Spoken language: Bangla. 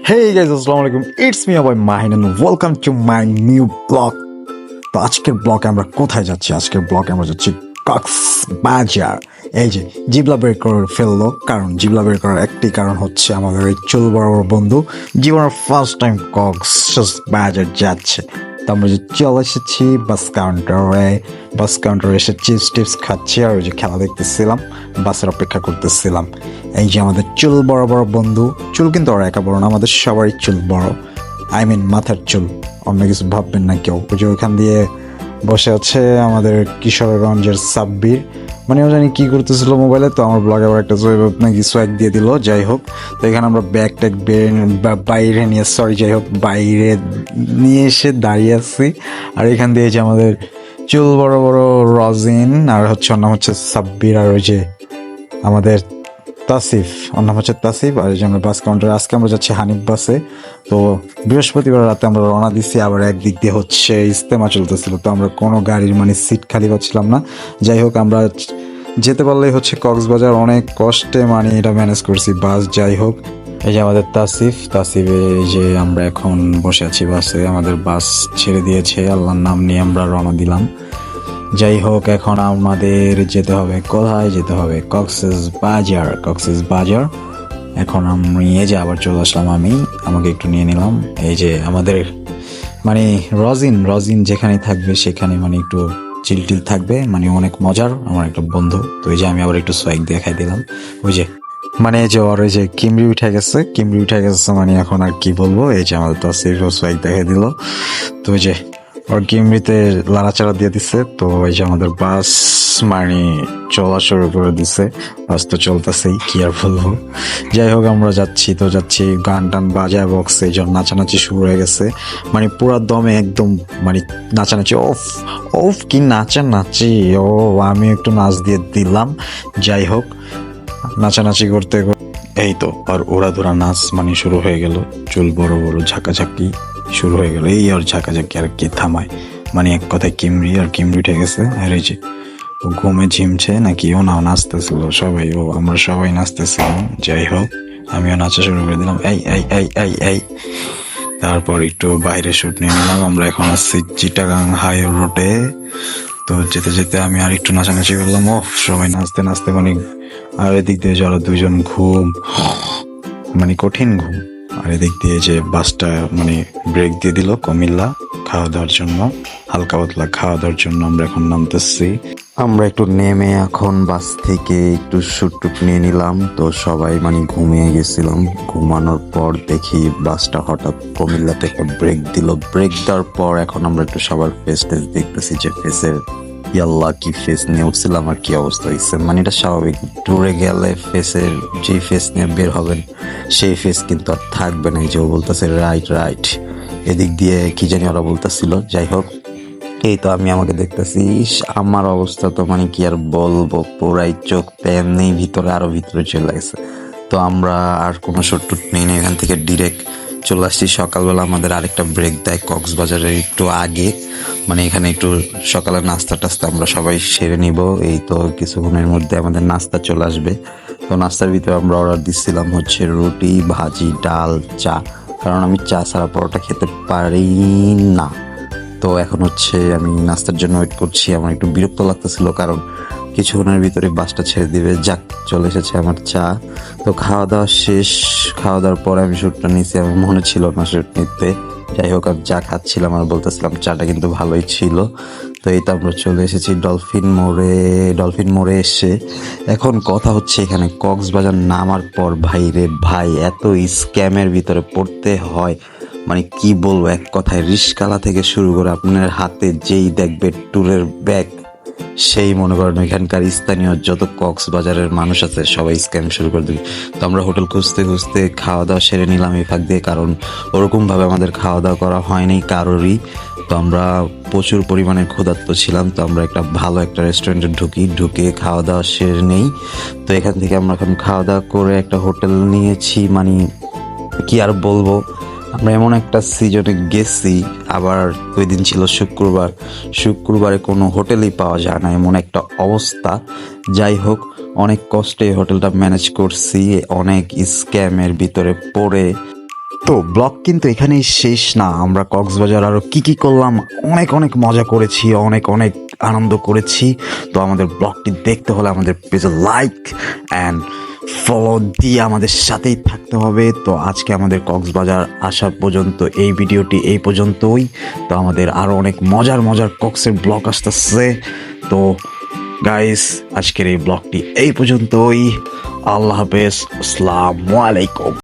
Hey guys, আসসালামু আলাইকুম। It's me boy Mahin and welcome to my new blog. তো আজকের ব্লগে আমরা কোথায় যাচ্ছি? আজকের ব্লগে আমরা যাচ্ছি কক্সবাজার। এই যে জিবলা বের করে ফেললো, কারণ জিবলা বের করার একটি কারণ হচ্ছে আমাদের এই চুল বড় বড় বন্ধু জীবনের ফার্স্ট টাইম কক্সবাজার যাচ্ছে। তো আমরা যে চলে এসেছি বাস কাউন্টারে এসে চিপস টিপস খাচ্ছি আর ওই যে খেলা দেখতেছিলাম, বাসের অপেক্ষা করতেছিলাম। এই যে আমাদের চুল বড় বড় বন্ধু, চুল কিন্তু ওরা একা বড় না, আমাদের সবারই চুল বড়, মাথার চুল। অন্য কিছু ভাববেন না কেউ। ওই যে ওইখান দিয়ে বসে আছে আমাদের কিশোরগঞ্জের সাব্বির, মানে ও জানি কি করতেছিল মোবাইলে। তো আমার ব্লগে আবার একটা নাকি সোয়াগ দিয়ে দিল। যাই হোক, তো এখানে আমরা ব্যাগ ট্যাগ বাইরে নিয়ে বাইরে নিয়ে এসে দাঁড়িয়ে আছি। আর এখান দিয়ে যে আমাদের চুল বড় বড় রজিন, আর হচ্ছে ওর নাম হচ্ছে সাব্বির, আর ওই যে আমাদের তাসিফ, ওর নাম হচ্ছে তাসিফ। আর এই যে আমরা বাস কাউন্টারে আজকে আমরা যাচ্ছি হানিফ বাসে। তো বৃহস্পতিবার রাতে আমরা রওনা দিচ্ছি। আবার একদিক দিয়ে হচ্ছে ইজতেমা চলতেছিল, তো আমরা কোনো গাড়ির মানে সিট খালি পাচ্ছিলাম না। যাই হোক, আমরা যেতে পারলেই হচ্ছে কক্সবাজার, অনেক কষ্টে মানে এটা ম্যানেজ করছি বাস। যাই হোক, এই যে আমাদের তাসিফে এই যে আমরা এখন বসে আছি বাসে, আমাদের বাস ছেড়ে দিয়েছে। আল্লাহর নাম নিয়ে আমরা রওনা দিলাম। যাই হোক, এখন আমাদের যেতে হবে, কোথায় যেতে হবে? কক্সবাজার। এখন আমি এই যে আবার চলে আসলাম, আমাকে একটু নিয়ে নিলাম। এই যে আমাদের মানে রজিন যেখানে থাকবে সেখানে মানে একটু চিল থাকবে, মানে অনেক মজার আমার একটা বন্ধু। তো এই যে আমি আবার একটু সোয়াগ দেখাই দিলাম। ওই যে মানে এই যে ওর ওই যে কিমরি উঠে গেছে মানে এখন আর কি বলবো। এই যে আমাদের তো সোয়াগ দেখাই দিল। তো ওই যে ওর কিমরিতে লাড়াচাড়া দিয়ে দিছে। তো এই যে আমাদের বাস মানে চলা শুরু করে দিছে। বাস তো চলতেছেই, কি আর বলবো। যাই হোক, আমরা যাচ্ছি গান টান বাজায় বক্সে, এই জন্য নাচানাচি শুরু হয়ে গেছে, মানে পুরা দমে একদম, মানে নাচানাচি ওফ কি নাচি। আমি একটু নাচ দিয়ে দিলাম। যাই হোক, নাচানাচি করতে এই তো আর ওড়াধুরা নাচ মানে শুরু হয়ে গেল। চুল বড় বড় ঝাঁকাঝাঁকি শুরু হয়ে গেল। এই আর ঝাঁকাঝাঁকি আর কি থামায়, মানে এক কথায় কিমরি উঠে গেছে। আর এই যে ঘুমে ঝিমছে নাকি, ও নাচতেছিল সবাই, আমরা সবাই নাচতেছিলাম। যাই হোক, আমিও নাচা শুরু করে দিলাম। এই তারপর একটু বাইরে শুট নিয়ে নিলাম। আমরা এখন আসছি চিটাগাং হাই রোডে। তো যেতে যেতে আমি আর একটু নাচানাচি করলাম। সবাই নাচতে নাচতে মানে, আর এদিক দিয়ে যারা দুজন ঘুম, মানে কঠিন ঘুম। আর এদিক দিয়ে যে বাসটা মানে ব্রেক দিয়ে দিল কুমিল্লা খাওয়া দাওয়ার জন্য, হালকা পাতলা খাওয়া দাওয়ার জন্য আমরা এখন নামতেছি। আমরা একটু নেমে এখন বাস থেকে একটু শুট নিয়ে নিলাম। তো সবাই মানে ঘুমিয়ে গেছিলাম। ঘুমানোর পর দেখি বাসটা হঠাৎ কুমিল্লা থেকে ব্রেক দিল। ব্রেক দেওয়ার পর এখন আমরা একটু সবার ফেস দেখতেছি, যে ফেসের ইয়াল্লা কি ফেস নিয়ে উঠছিলাম আর কি অবস্থা হয়েছে। মানে এটা স্বাভাবিক, ট্যুরে গেলে ফেসের যে ফেস নিয়ে বের হবেন সেই ফেস কিন্তু আর থাকবে না। এই যে ও বলতেছে রাইট, এদিক দিয়ে কি জানি ওরা বলতেছিল। যাই হোক, এই তো আমাকে দেখতেছি, আমার অবস্থা তো মানে কি আর বলবো, পুরাই চোখ তেমনি ভিতরে চলে গেছে। তো আমরা আর কোনো শুট নেই না, এখান থেকে ডিরেক্ট চলে আসছি। সকালবেলা আমাদের আরেকটা ব্রেক দেয় কক্সবাজারের একটু আগে, মানে এখানে একটু সকালের নাস্তা টাস্তা আমরা সবাই সেরে নিব। এই তো কিছুক্ষণের মধ্যে আমাদের নাস্তা চলে আসবে। তো নাস্তার ভিতরে আমরা অর্ডার দিচ্ছিলাম হচ্ছে রুটি, ভাজি, ডাল, চা, কারণ আমি চা ছাড়া পরোটা খেতে পারি না। তো এখন হচ্ছে আমি নাস্তার জন্য ওয়েট করছি। আমার একটু বিরক্ত লাগতেছিল, কারণ কিছুক্ষণের ভিতরে বাসটা ছেড়ে দিবে। যাক, চলে এসেছে আমার চা। তো খাওয়া দাওয়া শেষ। খাওয়া দাওয়ার পরে আমি শুটটা নিয়েছি, আমার মনে ছিল না শুট নিতে। যাই হোক, আমি চা খাচ্ছিলাম আর বলতেছিলাম চাটা কিন্তু ভালোই ছিল। তো এই তো আমরা চলে এসেছি ডলফিন মোড়ে এসে এখন কথা হচ্ছে, এখানে কক্সবাজার নামার পর ভাই এত স্ক্যামের ভিতরে পড়তে হয়, মানে কি বলবো, এক কথায় রিস্কালা থেকে শুরু করে আপনার হাতে যেই দেখবে ট্যুরের ব্যাগ, সেই মনে করেন এখানকার স্থানীয় যত কক্সবাজারের মানুষ আছে সবাই স্ক্যাম শুরু করে দিবে। তো আমরা হোটেল খুঁজতে খাওয়া দাওয়া সেরে নিলাম এই ফাঁক দিয়ে, কারণ ওরকমভাবে আমাদের খাওয়া দাওয়া করা হয়নি কারোরই। তো আমরা প্রচুর পরিমাণে ক্ষুধার্ত ছিলাম। তো আমরা একটা ভালো একটা রেস্টুরেন্টে ঢুকে খাওয়া দাওয়া সেরে নেই। তো এখান থেকে আমরা এখন খাওয়া দাওয়া করে একটা হোটেল নিয়েছি। মানে কি আর বলবো, আমরা এমন একটা সিজনে গেছি, আবার ওই দিন ছিল শুক্রবারে কোনো হোটেলই পাওয়া যায় না, এমন একটা অবস্থা। যাই হোক, অনেক কষ্টে হোটেলটা ম্যানেজ করছি, অনেক স্ক্যামের ভিতরে পড়ে তো ব্লগ কিন্তু এখানেই শেষ না, আমরা কক্সবাজার আরও কি কি করলাম, অনেক অনেক মজা করেছি, অনেক অনেক আনন্দ করেছি। তো আমাদের ব্লগটি দেখতে হলে আমাদের পেজে লাইক অ্যান্ড ফলো দিয়ে আমাদের সাথেই থাকতে হবে। তো আজকে আমাদের কক্সবাজার আসা পর্যন্ত এই ভিডিওটি এই পর্যন্তই। তো আমাদের আরও অনেক মজার মজার কক্সের ব্লগ আসতেছে। তো গাইস, আজকের এই ব্লগটি এই পর্যন্তই। আল্লাহ হাফেজ, আসসালামু আলাইকুম।